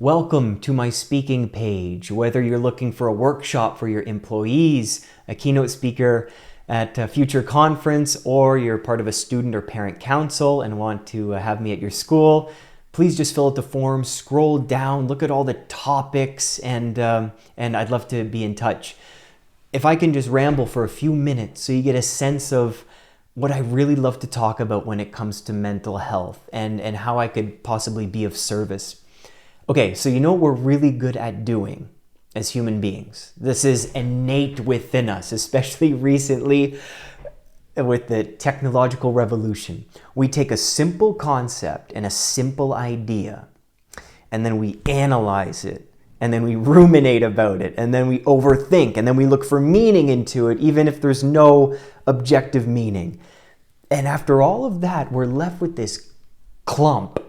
Welcome to my speaking page. Whether you're looking for a workshop for your employees, a keynote speaker at a future conference, or you're part of a student or parent council and want to have me at your school, please just fill out the form, scroll down, look at all the topics, and I'd love to be in touch. If I can just ramble for a few minutes so you get a sense of what I really love to talk about when it comes to mental health and how I could possibly be of service. Okay, so you know what we're really good at doing as human beings? This is innate within us, especially recently with the technological revolution. We take a simple concept and a simple idea, and then we analyze it, and then we ruminate about it, and then we overthink, and then we look for meaning into it, even if there's no objective meaning. And after all of that, we're left with this clump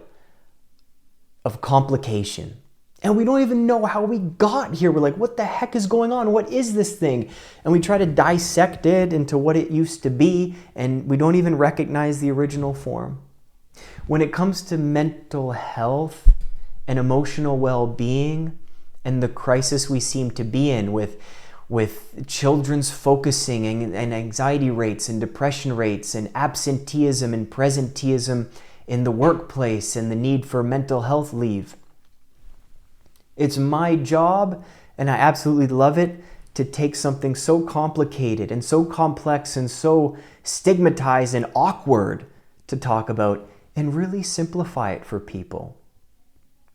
of complication. And we don't even know how we got here. We're like, what the heck is going on? What is this thing? And we try to dissect it into what it used to be, and we don't even recognize the original form. When it comes to mental health and emotional well-being and the crisis we seem to be in with children's focusing and anxiety rates and depression rates and absenteeism and presenteeism in the workplace and the need for mental health leave. It's my job, and I absolutely love it, to take something so complicated and so complex and so stigmatized and awkward to talk about and really simplify it for people.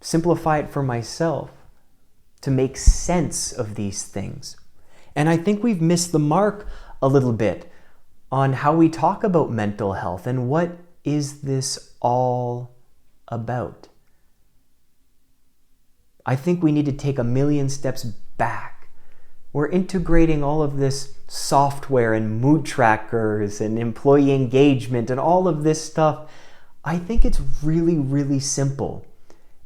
Simplify it for myself to make sense of these things. And I think we've missed the mark a little bit on how we talk about mental health and what is this all about. I think we need to take a million steps back. We're integrating all of this software and mood trackers and employee engagement and all of this stuff. I think it's really, really simple.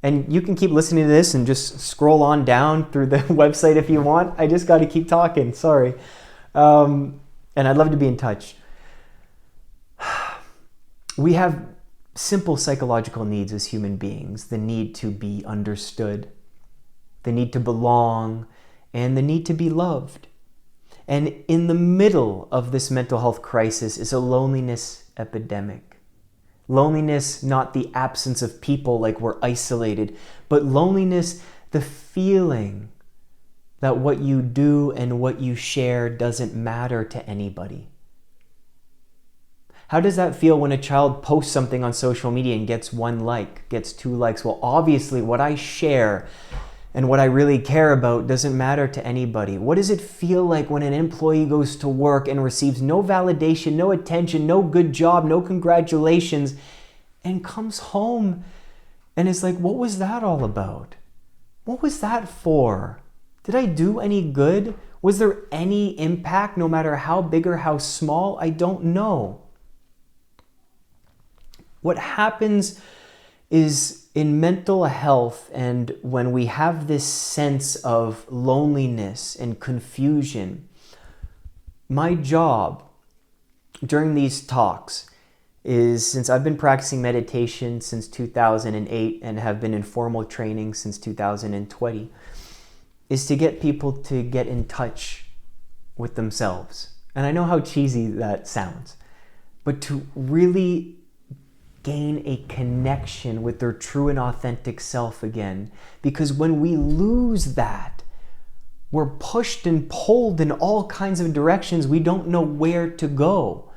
And you can keep listening to this and just scroll on down through the website if you want. I just got to keep talking, sorry. And I'd love to be in touch. We have simple psychological needs as human beings: the need to be understood, the need to belong, and the need to be loved. And in the middle of this mental health crisis is a loneliness epidemic. Loneliness, not the absence of people like we're isolated, but loneliness, the feeling that what you do and what you share doesn't matter to anybody. How does that feel when a child posts something on social media and gets 1 like, gets 2 likes? Well, obviously what I share and what I really care about doesn't matter to anybody. What does it feel like when an employee goes to work and receives no validation, no attention, no good job, no congratulations, and comes home and is like, what was that all about? What was that for? Did I do any good? Was there any impact, no matter how big or how small? I don't know. What happens is in mental health, and when we have this sense of loneliness and confusion, my job during these talks is, since I've been practicing meditation since 2008 and have been in formal training since 2020, is to get people to get in touch with themselves. And I know how cheesy that sounds, but to really gain a connection with their true and authentic self again. Because when we lose that, we're pushed and pulled in all kinds of directions. We don't know where to go.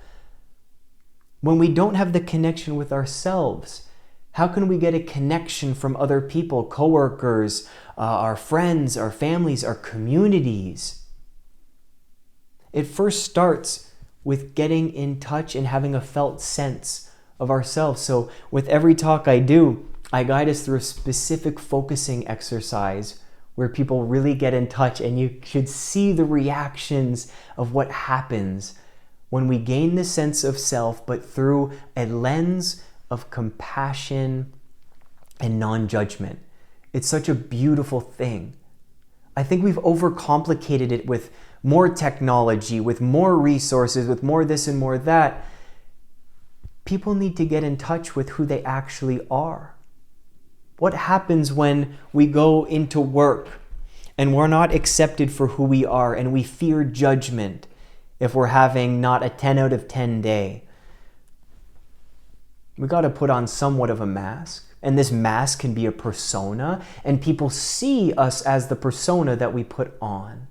When we don't have the connection with ourselves, how can we get a connection from other people, coworkers, our friends, our families, our communities? It first starts with getting in touch and having a felt sense of ourselves. So with every talk I do, I guide us through a specific focusing exercise where people really get in touch, and you should see the reactions of what happens when we gain the sense of self, but through a lens of compassion and non-judgment. It's such a beautiful thing. I think we've overcomplicated it with more technology, with more resources, with more this and more that. People need to get in touch with who they actually are. What happens when we go into work and we're not accepted for who we are and we fear judgment if we're having not a 10 out of 10 day? We got to put on somewhat of a mask. And this mask can be a persona, and people see us as the persona that we put on.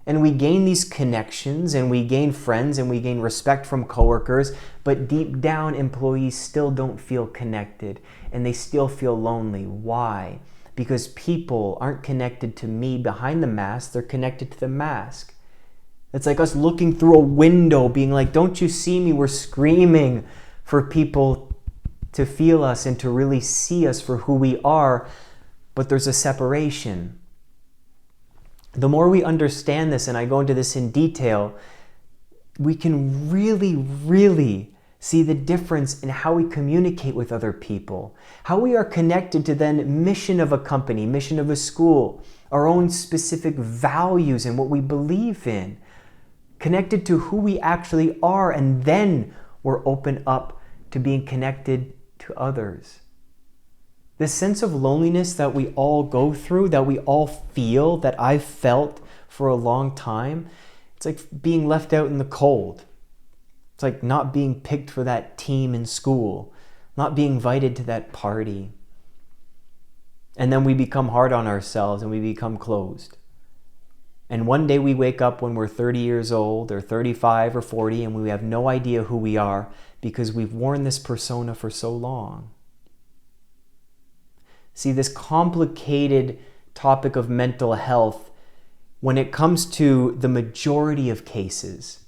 And we gain these connections, and we gain friends, and we gain respect from coworkers, but deep down, employees still don't feel connected, and they still feel lonely. Why? Because people aren't connected to me behind the mask, they're connected to the mask. It's like us looking through a window, being like, don't you see me? We're screaming for people to feel us and to really see us for who we are, but there's a separation. The more we understand this, and I go into this in detail, we can really see the difference in how we communicate with other people, how we are connected to the mission of a company, mission of a school, our own specific values and what we believe in, connected to who we actually are, and then we're open up to being connected to others. This sense of loneliness that we all go through, that we all feel, that I've felt for a long time, it's like being left out in the cold. It's like not being picked for that team in school, not being invited to that party. And then we become hard on ourselves and we become closed. And one day we wake up when we're 30 years old or 35 or 40 and we have no idea who we are because we've worn this persona for so long. See, this complicated topic of mental health, when it comes to the majority of cases,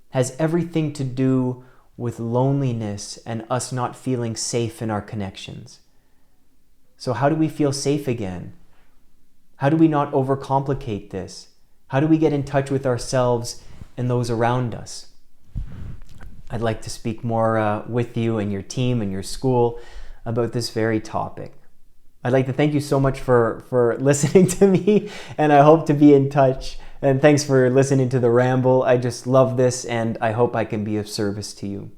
has everything to do with loneliness and us not feeling safe in our connections. So how do we feel safe again? How do we not overcomplicate this? How do we get in touch with ourselves and those around us? I'd like to speak more with you and your team and your school about this very topic. I'd like to thank you so much for listening to me, and I hope to be in touch. And thanks for listening to the ramble. I just love this, and I hope I can be of service to you.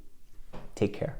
Take care.